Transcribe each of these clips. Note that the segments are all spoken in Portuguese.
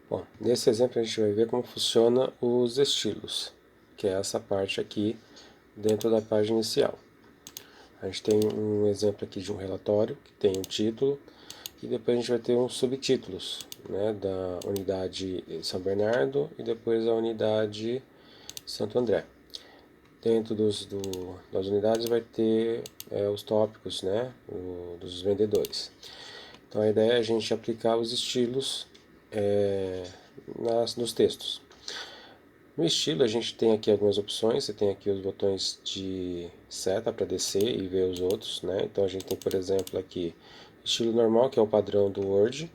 Bom, nesse exemplo a gente vai ver como funciona os estilos, que é essa parte aqui dentro da página inicial. A gente tem um exemplo aqui de um relatório que tem um título e depois a gente vai ter uns subtítulos, né, da unidade São Bernardo e depois a unidade Santo André. Dentro das unidades vai ter os tópicos, né, dos vendedores. Então a ideia é a gente aplicar os estilos nos textos. No estilo a gente tem aqui algumas opções, você tem aqui os botões de seta para descer e ver os outros, né? Então a gente tem, por exemplo, aqui estilo normal, que é o padrão do Word.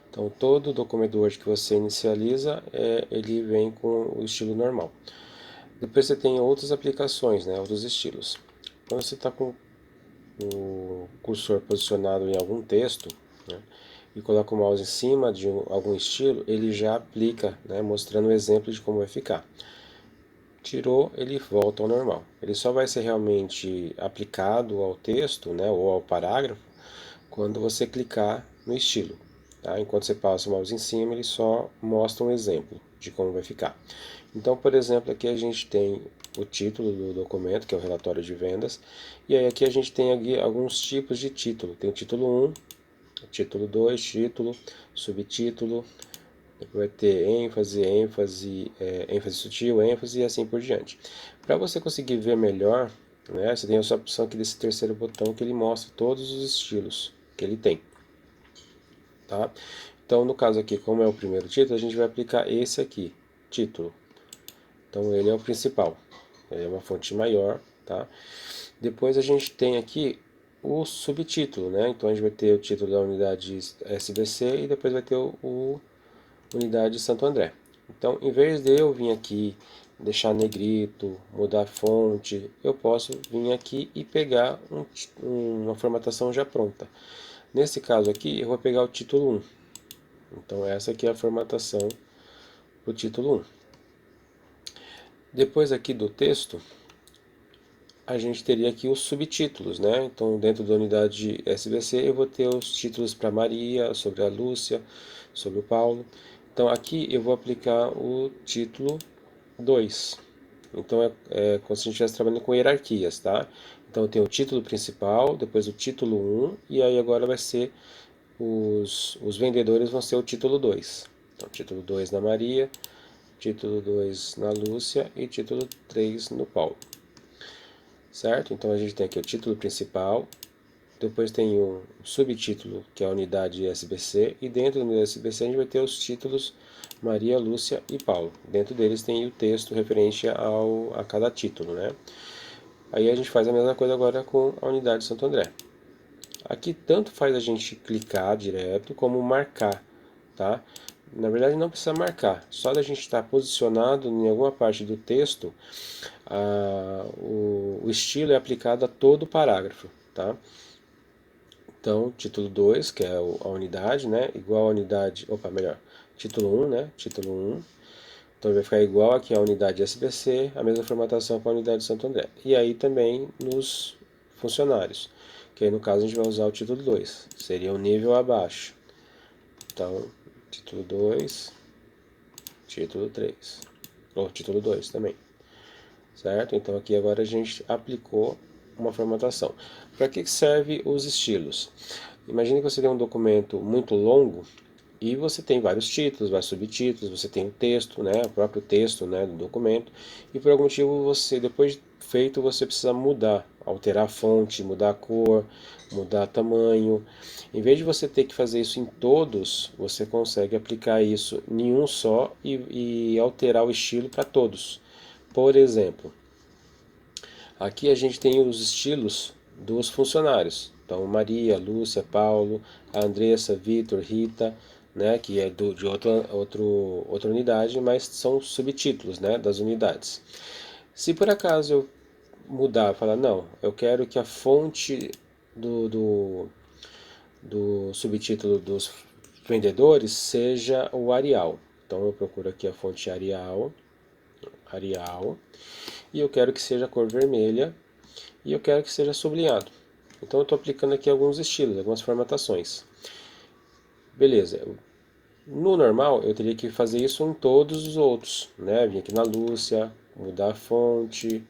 Então todo documento do Word que você inicializa, ele vem com o estilo normal. Depois você tem outras aplicações, né? Outros estilos. Quando você está com o cursor posicionado em algum texto, né, e coloca o mouse em cima de algum estilo, ele já aplica, né, mostrando o exemplo de como vai ficar. Tirou, ele volta ao normal. Ele só vai ser realmente aplicado ao texto, né, ou ao parágrafo, quando você clicar no estilo. Tá? Enquanto você passa o mouse em cima, ele só mostra um exemplo de como vai ficar. Então, por exemplo, aqui a gente tem o título do documento, que é o relatório de vendas, e aí aqui a gente tem aqui alguns tipos de título. Tem o título 1, título 2, título, subtítulo, depois vai ter ênfase, ênfase sutil, ênfase e assim por diante. Para você conseguir ver melhor, né, você tem essa opção aqui desse terceiro botão que ele mostra todos os estilos que ele tem. Tá? Então, no caso aqui, como é o primeiro título, a gente vai aplicar esse aqui, título. Então, ele é o principal. Ele é uma fonte maior, tá? Depois a gente tem aqui o subtítulo, né? Então, a gente vai ter o título da unidade SBC e depois vai ter o unidade Santo André. Então, em vez de eu vir aqui, deixar negrito, mudar a fonte, eu posso vir aqui e pegar uma formatação já pronta. Nesse caso aqui, eu vou pegar o título 1. Então, essa aqui é a formatação para o título 1. Depois aqui do texto, a gente teria aqui os subtítulos, né? Então, dentro da unidade SBC, eu vou ter os títulos para Maria, sobre a Lúcia, sobre o Paulo. Então, aqui eu vou aplicar o título 2. Então, é como se a gente estivesse trabalhando com hierarquias, tá? Então, tem o título principal, depois o título 1, e aí agora vai ser os vendedores vão ser o título 2. Então, título 2 na Maria, título 2 na Lúcia e título 3 no Paulo. Certo? Então a gente tem aqui o título principal, depois tem o subtítulo, que é a unidade SBC, e dentro da unidade SBC a gente vai ter os títulos Maria, Lúcia e Paulo. Dentro deles tem o texto referente a cada título, né? Aí a gente faz a mesma coisa agora com a unidade Santo André. Aqui tanto faz a gente clicar direto como marcar, tá? Na verdade não precisa marcar, só da gente estar posicionado em alguma parte do texto, o estilo é aplicado a todo o parágrafo, tá? Então, título 2, que é a unidade, né? Igual a unidade, opa, melhor, título 1, né? Título 1. Então vai ficar igual aqui a unidade SBC, a mesma formatação para a unidade Santo André. E aí também nos funcionários, que aí no caso a gente vai usar o título 2, seria um nível abaixo. Então, título 2, título 3, ou título 2 também, certo? Então aqui agora a gente aplicou uma formatação. Para que serve os estilos? Imagine que você tem um documento muito longo e você tem vários títulos, vários subtítulos, você tem o texto, né, o próprio texto, né, do documento, e por algum motivo você, depois de feito, você precisa mudar, alterar a fonte, mudar a cor, mudar tamanho. Em vez de você ter que fazer isso em todos, você consegue aplicar isso em um só e alterar o estilo para todos. Por exemplo, aqui a gente tem os estilos dos funcionários. Então, Maria, Lúcia, Paulo, a Andressa, Vitor, Rita, né, que é de outra unidade, mas são subtítulos, né, das unidades. Se por acaso eu mudar, falar, não, eu quero que a fonte do, do, do subtítulo dos vendedores seja o Arial. Então eu procuro aqui a fonte Arial, e eu quero que seja a cor vermelha, e eu quero que seja sublinhado. Então eu estou aplicando aqui alguns estilos, algumas formatações. Beleza, No normal, eu teria que fazer isso em todos os outros, né? Vir aqui na Lúcia, mudar a fonte,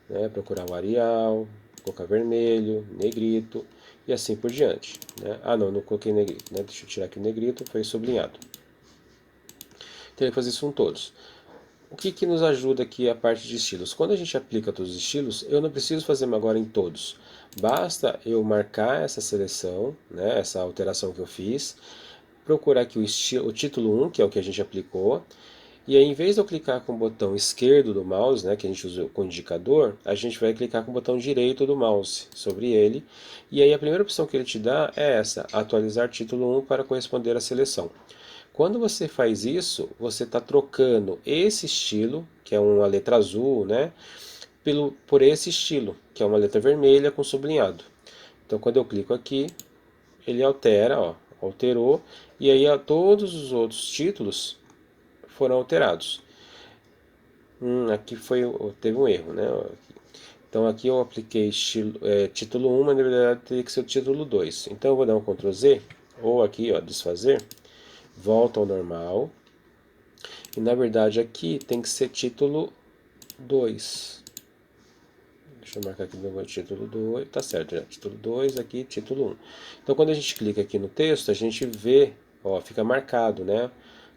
né? Procurar o Arial, colocar vermelho, negrito e assim por diante, né? Ah, não coloquei negrito, né? Deixa eu tirar aqui o negrito, foi sublinhado. Teria que fazer isso em todos. O que que nos ajuda aqui a parte de estilos? Quando a gente aplica todos os estilos, eu não preciso fazer agora em todos. Basta eu marcar essa seleção, né, essa alteração que eu fiz, procurar aqui o título 1, que é o que a gente aplicou, e aí, em vez de eu clicar com o botão esquerdo do mouse, né, que a gente usa com o indicador, a gente vai clicar com o botão direito do mouse sobre ele. E aí a primeira opção que ele te dá é essa, atualizar título 1 para corresponder à seleção. Quando você faz isso, você está trocando esse estilo, que é uma letra azul, né, por esse estilo, que é uma letra vermelha com sublinhado. Então, quando eu clico aqui, ele altera, ó, alterou, e aí todos os outros títulos foram alterados. Aqui teve um erro, né? Então aqui eu apliquei título 1, mas na verdade teria que ser o título 2. Então eu vou dar um Ctrl Z, ou aqui, ó, desfazer, volta ao normal. E na verdade aqui tem que ser título 2. Deixa eu marcar aqui meu título 2. Tá certo, já. Título 2, aqui título 1. Então quando a gente clica aqui no texto, a gente vê, ó, fica marcado, né?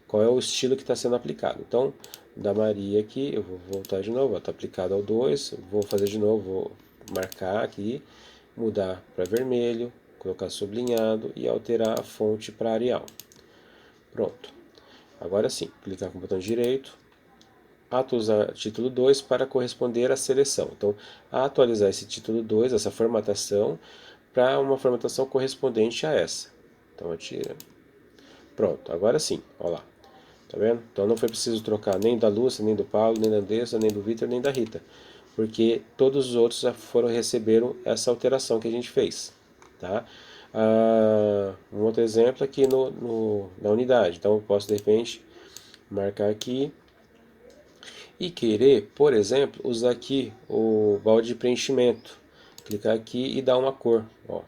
Qual é o estilo que está sendo aplicado. Então, da Maria aqui, eu vou voltar de novo, está aplicado ao 2, vou fazer de novo, vou marcar aqui, mudar para vermelho, colocar sublinhado e alterar a fonte para Arial. Pronto. Agora sim, clicar com o botão direito, atualizar título 2 para corresponder à seleção. Então, atualizar esse título 2, essa formatação, para uma formatação correspondente a essa. Então, eu tiro. Pronto, agora sim, olha lá. Tá vendo? Então não foi preciso trocar nem da Lúcia, nem do Paulo, nem da Andressa, nem do Vitor, nem da Rita. Porque todos os outros já receberam essa alteração que a gente fez. Tá? Um outro exemplo aqui na unidade. Então eu posso de repente marcar aqui e querer, por exemplo, usar aqui o balde de preenchimento. Clicar aqui e dar uma cor. Ó.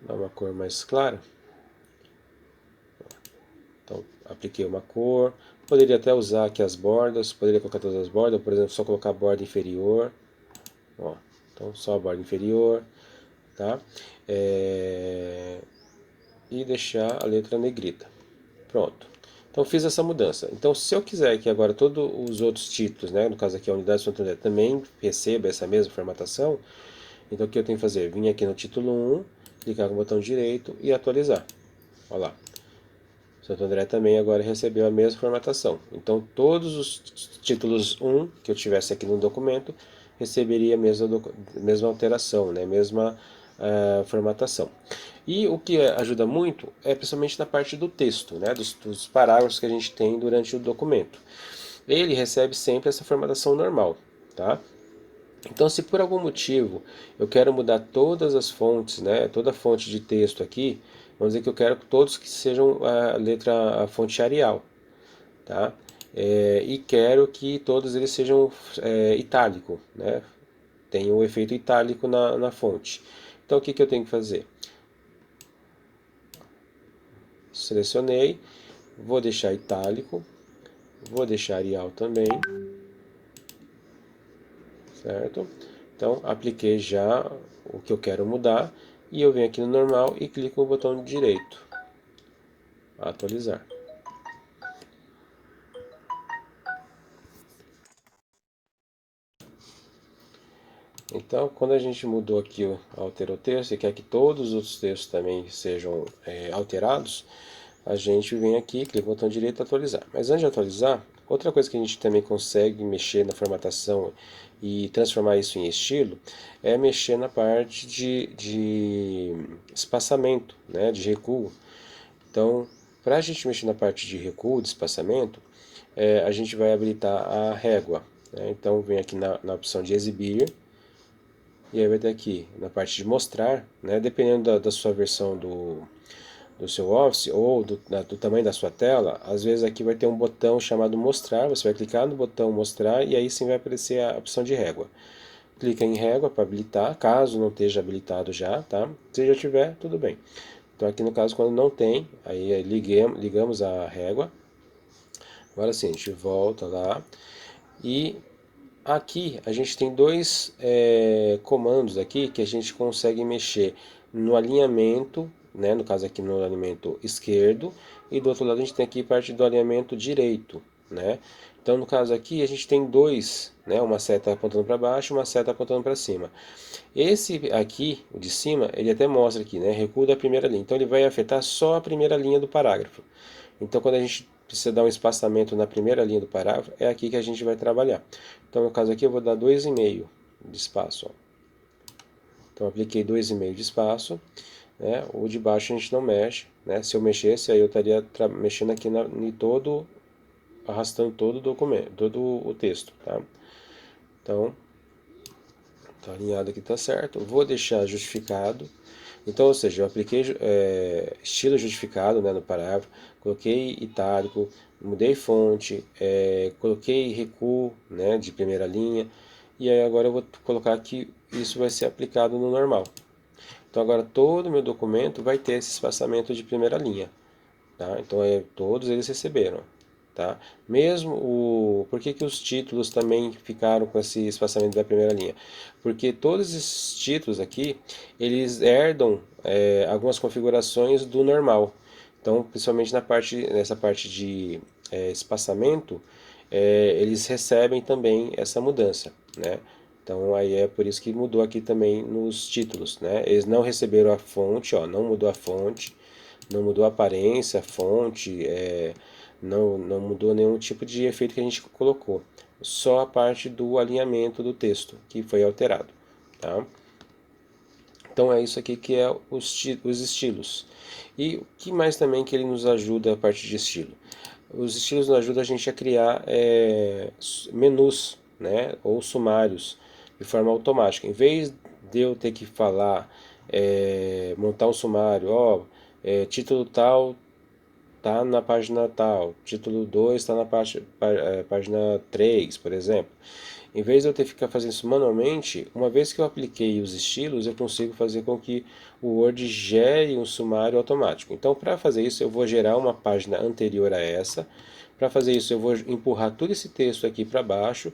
Dar uma cor mais clara. Então, apliquei uma cor. Poderia até usar aqui as bordas, poderia colocar todas as bordas, por exemplo, só colocar a borda inferior. Ó, então, só a borda inferior, tá? E deixar a letra negrita. Pronto. Então, fiz essa mudança. Então, se eu quiser que agora todos os outros títulos, né, no caso aqui a unidade de Santander, também receba essa mesma formatação, então o que eu tenho que fazer? Vim aqui no título 1, clicar com o botão direito e atualizar. Olha lá. Santo André também agora recebeu a mesma formatação. Então, todos os títulos 1 que eu tivesse aqui no documento receberia a mesma alteração, né? Mesma formatação. E o que ajuda muito é principalmente na parte do texto, né? Dos parágrafos que a gente tem durante o documento. Ele recebe sempre essa formatação normal, tá? Então, se por algum motivo eu quero mudar todas as fontes, né, toda a fonte de texto aqui, vamos dizer que eu quero que todos que sejam a fonte Arial, tá? E quero que todos eles sejam itálico, né? Tem o efeito itálico na fonte. Então, o que eu tenho que fazer? Selecionei, vou deixar itálico, vou deixar Arial também, certo? Então, apliquei já o que eu quero mudar e eu venho aqui no normal e clico no botão direito, atualizar. Então, quando a gente mudou aqui, alterou o texto e quer que todos os outros textos também sejam alterados, a gente vem aqui, clica no botão direito e atualizar. Mas antes de atualizar, outra coisa que a gente também consegue mexer na formatação e transformar isso em estilo é mexer na parte de espaçamento, né, de recuo. Então, para a gente mexer na parte de recuo, de espaçamento, a gente vai habilitar a régua. Né? Então, vem aqui na opção de exibir, e aí vai ter aqui na parte de mostrar, né? Dependendo da sua versão do seu Office ou do tamanho da sua tela, às vezes aqui vai ter um botão chamado mostrar, você vai clicar no botão mostrar e aí sim vai aparecer a opção de régua. Clica em régua para habilitar, caso não esteja habilitado já, tá? Se já tiver, tudo bem. Então aqui no caso quando não tem, aí ligamos a régua. Agora sim, a gente volta lá e aqui a gente tem dois comandos aqui que a gente consegue mexer no alinhamento, né? No caso aqui no alinhamento esquerdo, e do outro lado a gente tem aqui parte do alinhamento direito, né? Então no caso aqui a gente tem dois, né? Uma seta apontando para baixo, uma seta apontando para cima. Esse aqui, o de cima, ele até mostra aqui, né? Recuo da primeira linha. Então ele vai afetar só a primeira linha do parágrafo. Então quando a gente precisa dar um espaçamento na primeira linha do parágrafo, é aqui que a gente vai trabalhar. Então no caso aqui eu vou dar 2,5 de espaço. Ó. Então apliquei 2,5 de espaço. Né? O de baixo a gente não mexe. Né? Se eu mexesse, aí eu estaria mexendo aqui em todo, arrastando todo o documento, todo o texto. Tá? Então, tá alinhado aqui, tá certo. Vou deixar justificado. Então, ou seja, eu apliquei estilo justificado, né, no parágrafo, coloquei itálico, mudei fonte, coloquei recuo, né, de primeira linha, e aí agora eu vou colocar que isso vai ser aplicado no normal. Então agora todo o meu documento vai ter esse espaçamento de primeira linha. Tá? Então todos eles receberam. Tá? Mesmo por que os títulos também ficaram com esse espaçamento da primeira linha? Porque todos esses títulos aqui, eles herdam algumas configurações do normal. Então, principalmente nessa parte de espaçamento, eles recebem também essa mudança, né? Então aí é por isso que mudou aqui também nos títulos, né? Eles não receberam a fonte, ó, não mudou a fonte, não mudou a aparência, a fonte, não mudou nenhum tipo de efeito que a gente colocou. Só a parte do alinhamento do texto que foi alterado. Tá? Então é isso aqui que é os estilos. E o que mais também que ele nos ajuda a parte de estilo? Os estilos nos ajudam a gente a criar menus, né, ou sumários de forma automática. Em vez de eu ter que falar, montar um sumário, ó, título tal tá na página tal, título 2 está na página 3, por exemplo. Em vez de eu ter que ficar fazendo isso manualmente, uma vez que eu apliquei os estilos, eu consigo fazer com que o Word gere um sumário automático. Então, para fazer isso, eu vou gerar uma página anterior a essa. Para fazer isso, eu vou empurrar todo esse texto aqui para baixo.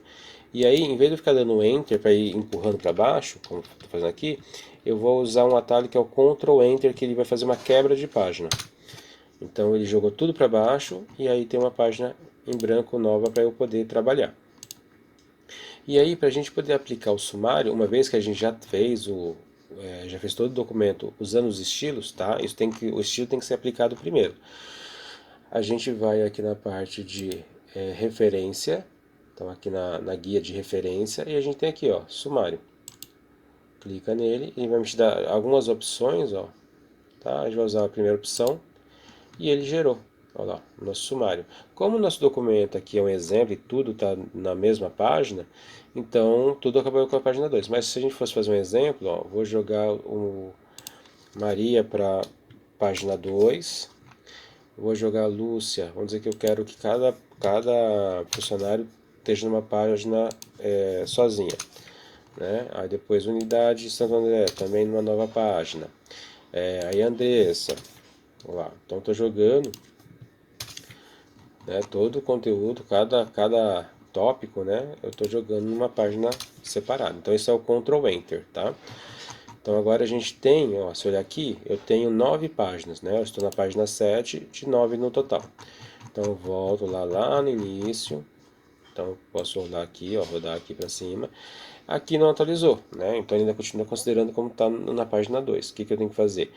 E aí, em vez de eu ficar dando Enter para ir empurrando para baixo, como estou fazendo aqui, eu vou usar um atalho que é o Ctrl Enter, que ele vai fazer uma quebra de página. Então ele jogou tudo para baixo e aí tem uma página em branco nova para eu poder trabalhar. E aí para a gente poder aplicar o sumário, uma vez que a gente já fez todo o documento usando os estilos, tá? O estilo tem que ser aplicado primeiro. A gente vai aqui na parte de referência, então aqui na guia de referência, e a gente tem aqui, ó, sumário. Clica nele e vai me dar algumas opções, ó, tá? A gente vai usar a primeira opção e ele gerou. Olha lá, o nosso sumário. Como o nosso documento aqui é um exemplo e tudo está na mesma página, então tudo acabou com a página 2. Mas se a gente fosse fazer um exemplo, ó, vou jogar o Maria para página 2, vou jogar a Lúcia, vamos dizer que eu quero que cada funcionário esteja numa página sozinha. Né? Aí depois Unidade Santo André, também numa nova página. Aí Andressa, lá. Então estou jogando, né, todo o conteúdo, cada tópico, né, eu estou jogando numa página separada. Então isso é o Ctrl Enter, tá? Então agora a gente tem, ó, se olhar aqui, eu tenho 9 páginas, né? Eu estou na página 7 de 9 no total. Então eu volto lá no início. Então eu posso rodar aqui para cima. Aqui não atualizou, né? Então ele ainda continua considerando como está na página 2. O que eu tenho que fazer?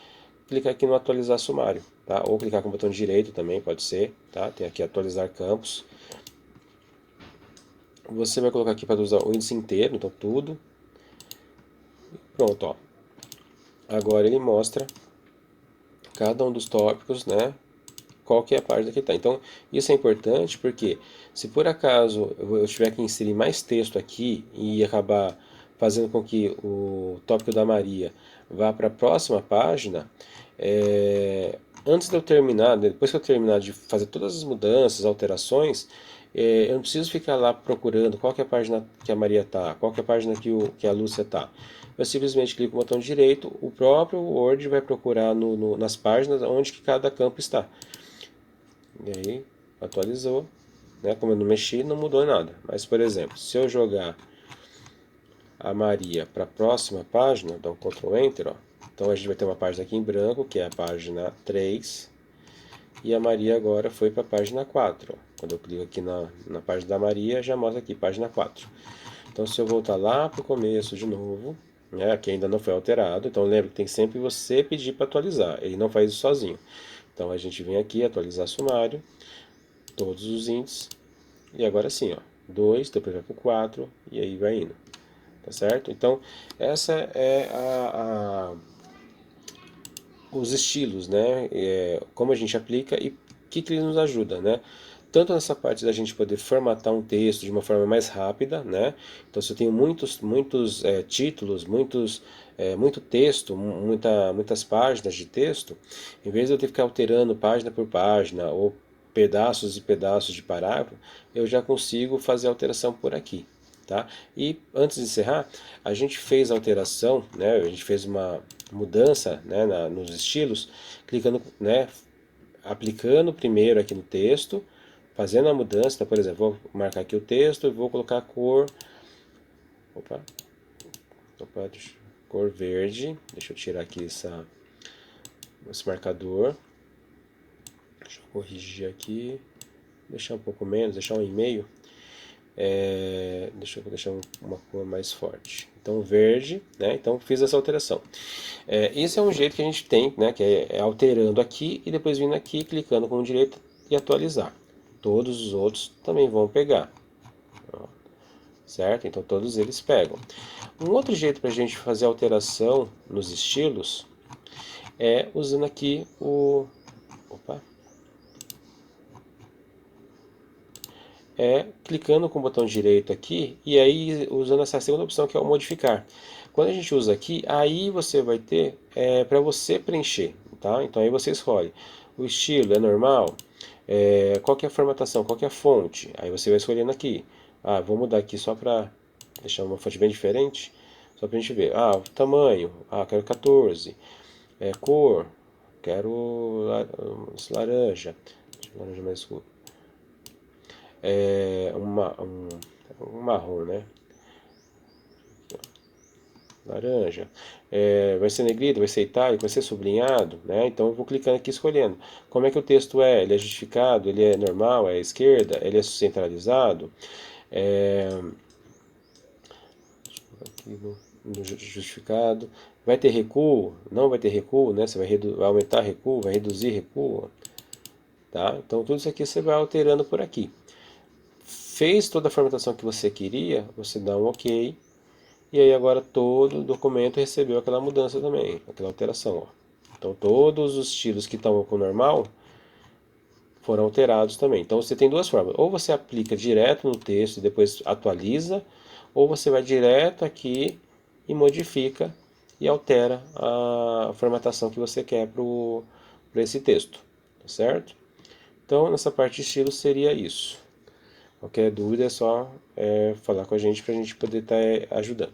Clicar aqui no atualizar sumário, tá? Ou clicar com o botão direito também, pode ser, tá? Tem aqui atualizar campos. Você vai colocar aqui para usar o índice inteiro, então tudo. Pronto, ó. Agora ele mostra cada um dos tópicos, né? Qual que é a página que está. Então, isso é importante porque se por acaso eu tiver que inserir mais texto aqui e acabar fazendo com que o tópico da Maria vá para a próxima página, antes de eu terminar, depois que eu terminar de fazer todas as mudanças, alterações, eu não preciso ficar lá procurando qual que é a página que a Maria está, qual que é a página que a Lúcia está. eu simplesmente clico no botão direito, o próprio Word vai procurar nas páginas onde que cada campo está. E aí, atualizou, né? Como eu não mexi, não mudou nada. Mas, por exemplo, se eu jogar a Maria para a próxima página, dá um Ctrl Enter, ó. Então a gente vai ter uma página aqui em branco, que é a página 3, e a Maria agora foi para a página 4. Ó. Quando eu clico aqui na página da Maria, já mostra aqui, página 4. Então se eu voltar lá para o começo de novo, né, aqui ainda não foi alterado, então lembra que tem que sempre você pedir para atualizar, ele não faz isso sozinho. Então a gente vem aqui, atualizar sumário, todos os índices, e agora sim, ó, 2, depois vai para o 4, e aí vai indo. Tá certo? Então, essa é os estilos, né? Como a gente aplica e o que ele nos ajuda, né? Tanto nessa parte da gente poder formatar um texto de uma forma mais rápida, né? Então, se eu tenho muitos títulos, muito texto, muitas páginas de texto, em vez de eu ter que ficar alterando página por página ou pedaços e pedaços de parágrafo, eu já consigo fazer a alteração por aqui. Tá? E antes de encerrar, a gente fez a alteração, né? A gente fez uma mudança, né, nos estilos, clicando, né, aplicando primeiro aqui no texto, fazendo a mudança. Então, por exemplo, vou marcar aqui o texto e vou colocar a cor, opa, cor verde. Deixa eu tirar aqui esse marcador. Deixa eu corrigir aqui, deixar um pouco menos, deixar 1,5. Deixa eu deixar uma cor mais forte. Então verde, né? Então fiz essa alteração. Esse é um jeito que a gente tem, né? Que é alterando aqui e depois vindo aqui, clicando com o direito e atualizar. Todos os outros também vão pegar, ó, certo? Então todos eles pegam. Um outro jeito para a gente fazer alteração nos estilos é usando aqui clicando com o botão direito aqui e aí usando essa segunda opção que é o modificar. Quando a gente usa aqui, aí você vai ter para você preencher, tá? Então aí você escolhe o estilo é normal, qual que é a formatação, qual que é a fonte, aí você vai escolhendo aqui. Vou mudar aqui só para deixar uma fonte bem diferente, só para a gente ver. O tamanho, quero 14, cor, quero laranja mais escuro. Um marrom, né? Laranja. Vai ser negrito, vai ser itálico, vai ser sublinhado, né? Então eu vou clicando aqui escolhendo. Como é que o texto é? Ele é justificado? Ele é normal? É à esquerda? Ele é centralizado? Aqui no justificado. Vai ter recuo? Não vai ter recuo, né? Você vai aumentar recuo, vai reduzir recuo, tá? Então tudo isso aqui você vai alterando por aqui. Fez toda a formatação que você queria, você dá um OK. E aí agora todo o documento recebeu aquela mudança também, aquela alteração. Ó. Então todos os estilos que estão com o normal foram alterados também. Então você tem duas formas. Ou você aplica direto no texto e depois atualiza, ou você vai direto aqui e modifica e altera a formatação que você quer para esse texto. Tá certo? Então nessa parte de estilo seria isso. Qualquer dúvida é só falar com a gente para a gente poder estar ajudando.